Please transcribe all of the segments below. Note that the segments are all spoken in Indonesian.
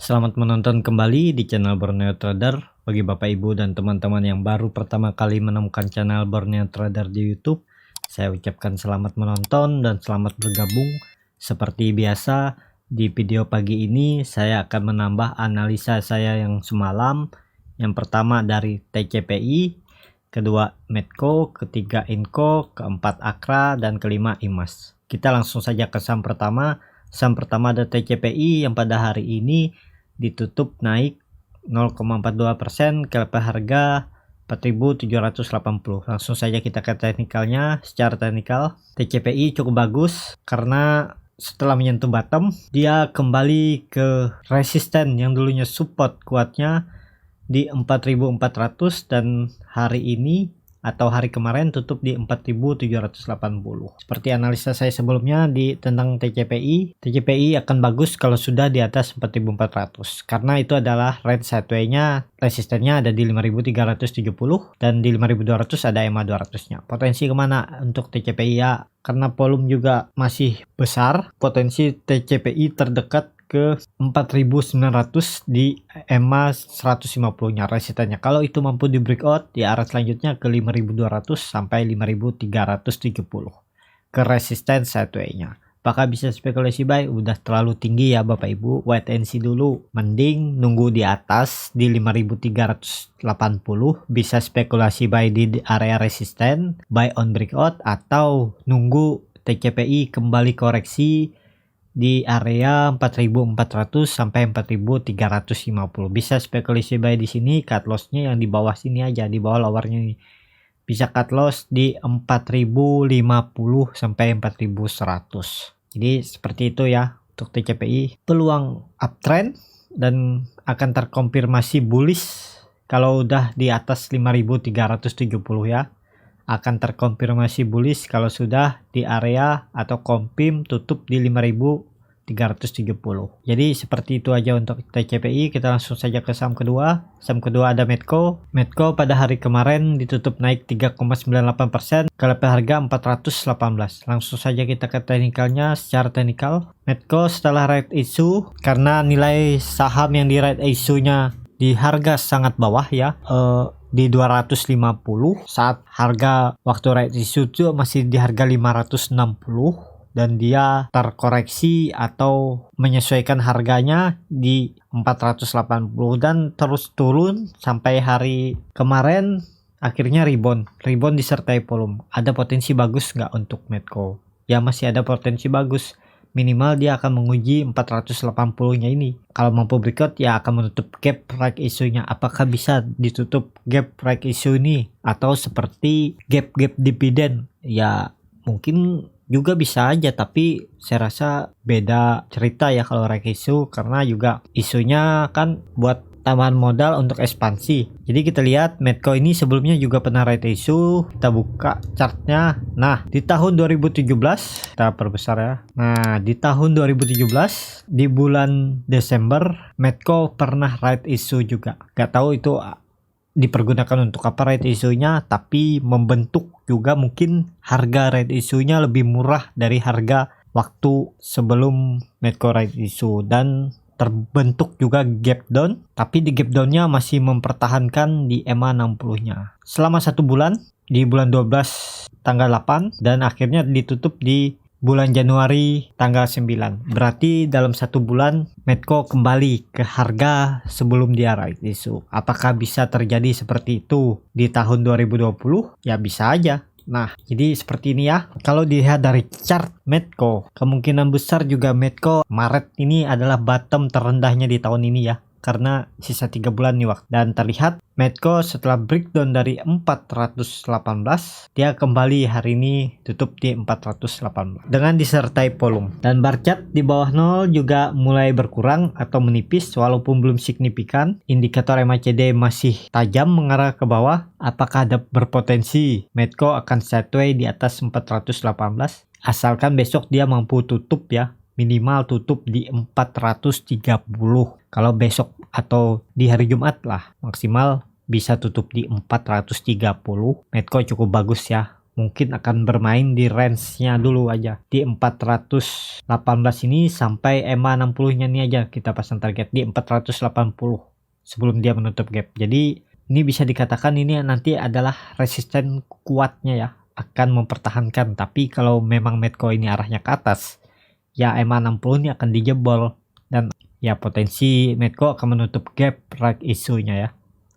Selamat menonton kembali di channel Borneo Trader. Bagi Bapak Ibu dan teman-teman yang baru pertama kali menemukan channel Borneo Trader di YouTube, saya ucapkan selamat menonton dan selamat bergabung. Seperti biasa, di video pagi ini saya akan menambah analisa saya yang semalam. Yang pertama dari TCPI, kedua Medco, ketiga Inco, keempat Akra, dan kelima Imas. Kita langsung saja ke saham pertama. Saham pertama ada TCPI yang pada hari ini ditutup naik 0,42%, KLP harga 4.780. Langsung saja kita ke teknikalnya. Secara teknikal TCPI cukup bagus karena setelah menyentuh bottom dia kembali ke resisten yang dulunya support kuatnya di 4.400 dan hari ini atau hari kemarin tutup di 4.780. Seperti analisa saya sebelumnya tentang TCPI akan bagus kalau sudah di atas 4.400 karena itu adalah range sideway-nya, resistennya ada di 5.370 dan di 5.200 ada EMA 200-nya. Potensi kemana untuk TCPI ya? Karena volume juga masih besar, potensi TCPI terdekat ke 4.900 di EMA 150-nya resistennya. Kalau itu mampu di breakout di arah selanjutnya ke 5.200 sampai 5.370 ke resisten sideway-nya. Apakah bisa spekulasi buy? Udah terlalu tinggi ya Bapak Ibu, wait and see dulu. Mending nunggu di atas di 5.380, bisa spekulasi buy di area resisten, buy on breakout, atau nunggu TCPI kembali koreksi di area 4.400 sampai 4.350. Bisa spekulasi buy di sini, cut loss-nya yang di bawah sini aja, di bawah lowernya nih. Bisa cut loss di 4.050 sampai 4.100. Jadi seperti itu ya untuk TCPI. Peluang uptrend dan akan terkonfirmasi bullish kalau udah di atas 5.370 ya. Akan terkonfirmasi bullish kalau sudah di area atau confirm tutup di 5.370. Jadi seperti itu aja untuk TCPI. Kita langsung saja ke saham kedua. Saham kedua ada Medco. Medco pada hari kemarin ditutup naik 3,98%, KLP harga 418. Langsung saja kita ke teknikalnya. Secara teknikal Medco setelah right issue, karena nilai saham yang di right issue-nya di harga sangat bawah ya, di 250 saat harga waktu right issue itu masih di harga 560 dan dia terkoreksi atau menyesuaikan harganya di 480 dan terus turun sampai hari kemarin akhirnya rebound disertai volume. Ada potensi bagus nggak untuk Medco? Ya masih ada potensi bagus. Minimal dia akan menguji 480-nya ini. Kalau mampu breakout ya akan menutup gap right issue-nya. Apakah bisa ditutup gap right issue ini atau seperti gap dividen? Ya mungkin juga bisa aja, tapi saya rasa beda cerita ya kalau right issue, karena juga isunya kan buat tambahan modal untuk ekspansi. Jadi kita lihat Medco ini sebelumnya juga pernah right issue. Kita buka chartnya. Nah di tahun 2017 kita perbesar ya. Nah di tahun 2017 di bulan Desember Medco pernah right issue juga. Gak tahu itu dipergunakan untuk apa right issue-nya, tapi membentuk juga mungkin harga right issue-nya lebih murah dari harga waktu sebelum Medco right issue, dan terbentuk juga gap down, tapi di gap down-nya masih mempertahankan di EMA 60-nya selama 1 bulan, di bulan 12 tanggal 8 dan akhirnya ditutup di bulan Januari tanggal 9. Berarti dalam 1 bulan Medco kembali ke harga sebelum dia right issue. Apakah bisa terjadi seperti itu di tahun 2020? Ya bisa aja. Nah, jadi seperti ini ya. Kalau dilihat dari chart Medco, kemungkinan besar juga Medco Maret ini adalah bottom terendahnya di tahun ini ya. Karena sisa 3 bulan nih waktu. Dan terlihat Medco setelah breakdown dari 418, dia kembali hari ini tutup di 418 dengan disertai volume. Dan bar chart di bawah 0 juga mulai berkurang atau menipis walaupun belum signifikan. Indikator MACD masih tajam mengarah ke bawah. Apakah ada berpotensi Medco akan sideway di atas 418? Asalkan besok dia mampu tutup ya. Minimal tutup di 430 kalau besok, atau di hari Jumat lah, maksimal bisa tutup di 430. Medco cukup bagus ya mungkin akan bermain di range-nya dulu aja. Di 418 ini sampai EMA 60-nya nih aja kita pasang target di 480 sebelum dia menutup gap. Jadi ini bisa dikatakan ini nanti adalah resisten kuatnya ya, akan mempertahankan. Tapi kalau memang Medco ini arahnya ke atas, ya EMA 60 ini akan dijebol dan ya potensi Medco akan menutup gap right isunya ya.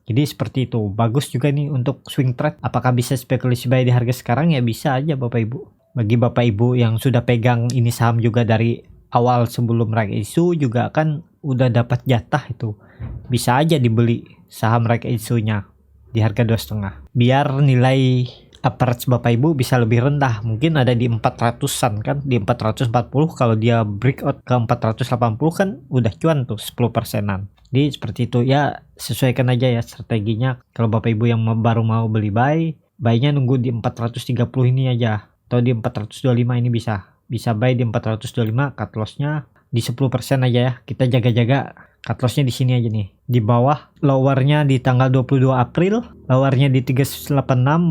Jadi seperti itu. Bagus juga nih untuk swing trade. Apakah bisa spekulasi buy di harga sekarang? Ya bisa aja Bapak Ibu. Bagi Bapak Ibu yang sudah pegang ini saham juga dari awal sebelum right issue juga kan udah dapat jatah itu. Bisa aja dibeli saham right issue-nya di harga 2,5. Biar nilai average Bapak Ibu bisa lebih rendah. Mungkin ada di 400-an kan. Di 440 kalau dia breakout ke 480 kan udah cuan tuh 10%-an. Jadi seperti itu ya, sesuaikan aja ya strateginya. Kalau Bapak Ibu yang baru mau beli buy-nya nunggu di 430 ini aja atau di 425 ini bisa buy di 425, cut loss-nya di 10% aja ya. Kita jaga-jaga cut loss-nya di sini aja nih. Di bawah lower-nya di tanggal 22 April, lower-nya di 386,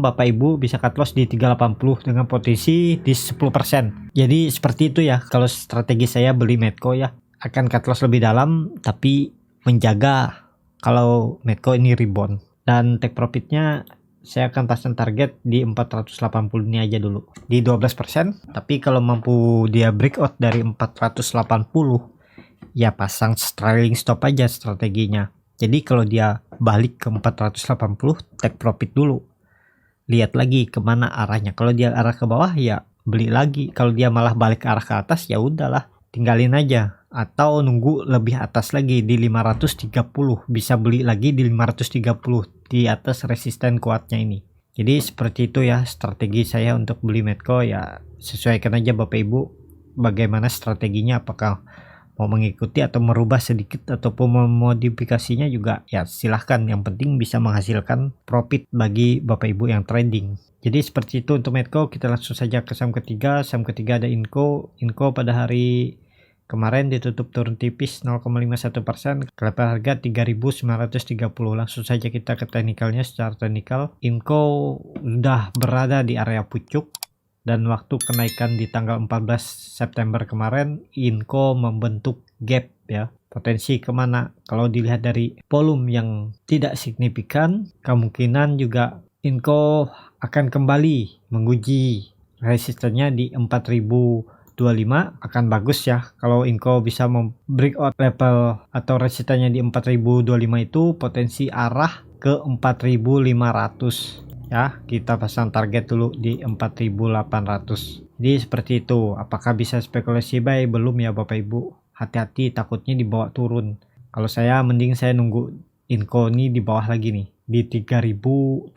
Bapak Ibu bisa cut loss di 380 dengan posisi di 10%. Jadi seperti itu ya kalau strategi saya beli Medco ya. Akan cut loss lebih dalam tapi menjaga kalau Medco ini rebound, dan take profitnya saya akan pasang target di 480 ini aja dulu di 12%. Tapi kalau mampu dia breakout dari 480 ya pasang trailing stop aja strateginya. Jadi kalau dia balik ke 480 take profit dulu, lihat lagi kemana arahnya. Kalau dia arah ke bawah ya beli lagi. Kalau dia malah balik ke arah ke atas ya udahlah, tinggalin aja. Atau nunggu lebih atas lagi di 530, bisa beli lagi di 530 di atas resisten kuatnya ini. Jadi seperti itu ya strategi saya untuk beli Medco ya. Sesuaikan aja Bapak Ibu bagaimana strateginya, apakah mau mengikuti atau merubah sedikit ataupun memodifikasinya juga ya silahkan. Yang penting bisa menghasilkan profit bagi Bapak Ibu yang trading. Jadi seperti itu untuk Medco. Kita langsung saja ke saham ketiga. Saham ketiga ada Inco. Inco pada hari kemarin ditutup turun tipis 0,51% ke level harga 3.930. Langsung saja kita ke teknikalnya. Secara teknikal Inco sudah berada di area pucuk, dan waktu kenaikan di tanggal 14 September kemarin Inco membentuk gap ya. Potensi kemana? Kalau dilihat dari volume yang tidak signifikan, kemungkinan juga Inco akan kembali menguji resistennya di 4025. Akan bagus ya kalau Inco bisa breakout level atau resistennya di 4025 itu, potensi arah ke 4500 ya. Kita pasang target dulu di 4800. Jadi seperti itu. Apakah bisa spekulasi buy? Belum ya Bapak Ibu. Hati-hati takutnya dibawa turun. Kalau saya mending saya nunggu Inco ini di bawah lagi nih. Di 3700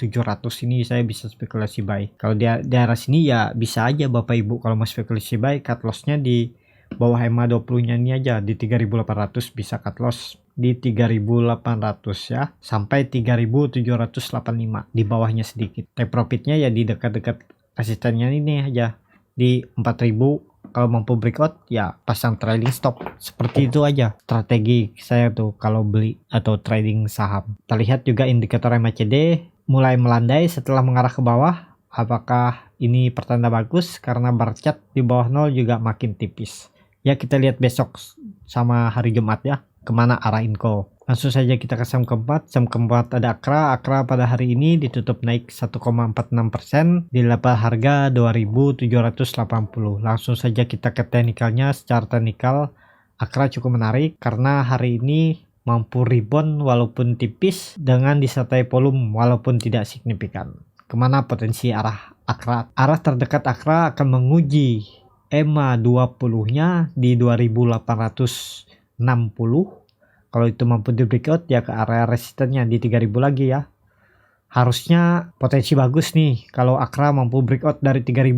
ini saya bisa spekulasi buy. Kalau di daerah sini ya bisa aja Bapak Ibu kalau mau spekulasi buy, cut loss-nya di bawah EMA 20-nya ini aja di 3800, bisa cut loss di 3800 ya sampai 3785, di bawahnya sedikit. Take profitnya ya di dekat-dekat resistennya ini aja di 4000. Kalau mampu breakout ya pasang trailing stop. Seperti itu aja strategi saya tuh kalau beli atau trading saham. Kita lihat juga indikator MACD mulai melandai setelah mengarah ke bawah. Apakah ini pertanda bagus? Karena bar chart di bawah 0 juga makin tipis. Ya kita lihat besok sama hari Jumat ya kemana arah Inco. Langsung saja kita ke saham keempat. Saham keempat ada Akra. Akra pada hari ini ditutup naik 1,46% di level harga 2780. Langsung saja kita ke teknikalnya. Secara teknikal Akra cukup menarik karena hari ini mampu rebound walaupun tipis dengan disertai volume walaupun tidak signifikan. Kemana potensi arah Akra? Arah terdekat Akra akan menguji EMA 20-nya di 2860. Kalau itu mampu di breakout ya ke area resistennya di 3000 lagi ya. Harusnya potensi bagus nih kalau Akra mampu breakout dari 3000.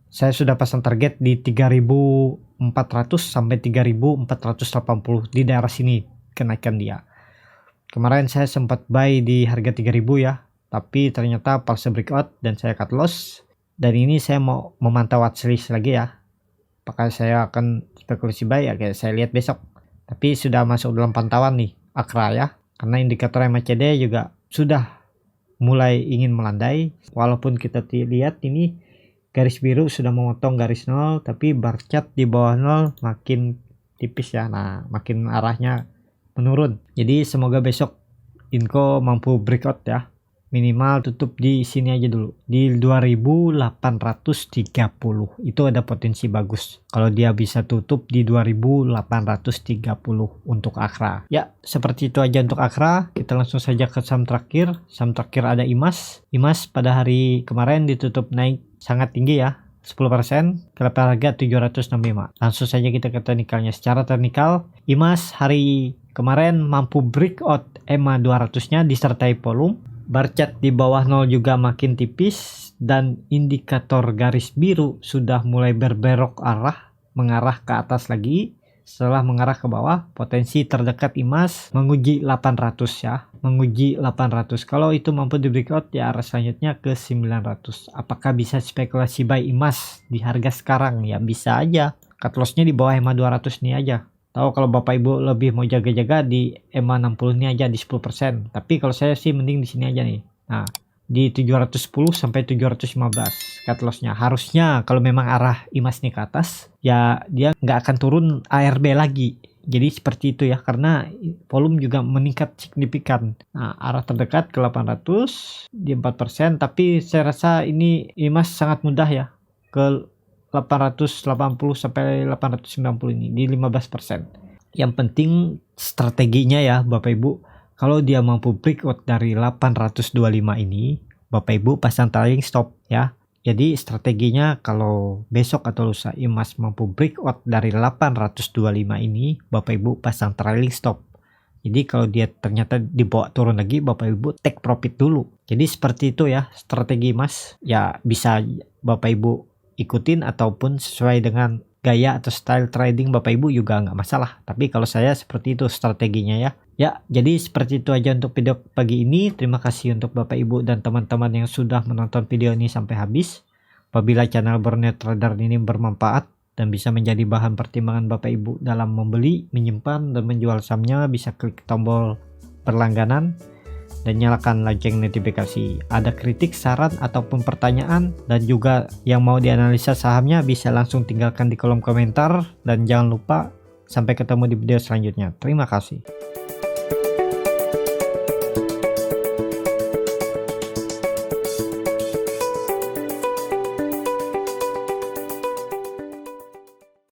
Saya sudah pasang target di 3400 sampai 3480 di daerah sini kenaikan dia. Kemarin saya sempat buy di harga 3000 ya, tapi ternyata pas breakout dan saya cut loss. Dan ini saya mau memantau watchlist lagi ya. Apakah saya akan spekulasi buy ya, kayak saya lihat besok. Tapi sudah masuk dalam pantauan nih Akra ya, karena indikator MACD juga sudah mulai ingin melandai, walaupun kita lihat ini garis biru sudah memotong garis 0, tapi bar chart di bawah 0 makin tipis ya. Nah, makin arahnya menurun. Jadi semoga besok Inco mampu breakout ya. Minimal tutup di sini aja dulu, di 2830. Itu ada potensi bagus kalau dia bisa tutup di 2830 untuk Akra. Ya, seperti itu aja untuk Akra. Kita langsung saja ke saham terakhir. Saham terakhir ada IMAS. IMAS pada hari kemarin ditutup naik sangat tinggi ya, 10% ke level harga 765. Langsung saja kita ke teknikalnya. Secara teknikal, IMAS hari kemarin mampu breakout EMA 200-nya disertai volume. Bar chart di bawah 0 juga makin tipis dan indikator garis biru sudah mulai berbelok arah, mengarah ke atas lagi. Setelah mengarah ke bawah, potensi terdekat IMAS menguji 800 ya, menguji 800. Kalau itu mampu di breakout ya, arah selanjutnya ke 900. Apakah bisa spekulasi buy IMAS di harga sekarang? Ya bisa aja. Cut loss-nya di bawah EMA 200 nih aja. Tahu kalau Bapak Ibu lebih mau jaga-jaga di EMA 60 ini aja di 10%. Tapi kalau saya sih mending di sini aja nih. Nah, di 710 sampai 715 cut loss-nya. Harusnya kalau memang arah IMAS ini ke atas, ya dia nggak akan turun ARB lagi. Jadi seperti itu ya, karena volume juga meningkat signifikan. Nah, arah terdekat ke 800 di 4%, tapi saya rasa ini IMAS sangat mudah ya ke 880 sampai 890 ini di 15%. Yang penting strateginya ya Bapak Ibu, kalau dia mampu breakout dari 825 ini, Bapak Ibu pasang trailing stop ya. Jadi strateginya kalau besok atau lusa IMAS mampu breakout dari 825 ini, Bapak Ibu pasang trailing stop. Jadi kalau dia ternyata dibawa turun lagi, Bapak Ibu take profit dulu. Jadi seperti itu ya strategi IMAS. Ya bisa Bapak Ibu ikutin ataupun sesuai dengan gaya atau style trading Bapak Ibu juga nggak masalah. Tapi kalau saya seperti itu strateginya ya. Ya, jadi seperti itu aja untuk video pagi ini. Terima kasih untuk Bapak Ibu dan teman-teman yang sudah menonton video ini sampai habis. Apabila channel Borneo Trader ini bermanfaat dan bisa menjadi bahan pertimbangan Bapak Ibu dalam membeli, menyimpan, dan menjual sahamnya, bisa klik tombol berlangganan dan nyalakan lonceng notifikasi. Ada kritik, saran, ataupun pertanyaan, dan juga yang mau dianalisa sahamnya bisa langsung tinggalkan di kolom komentar. Dan jangan lupa sampai ketemu di video selanjutnya. Terima kasih.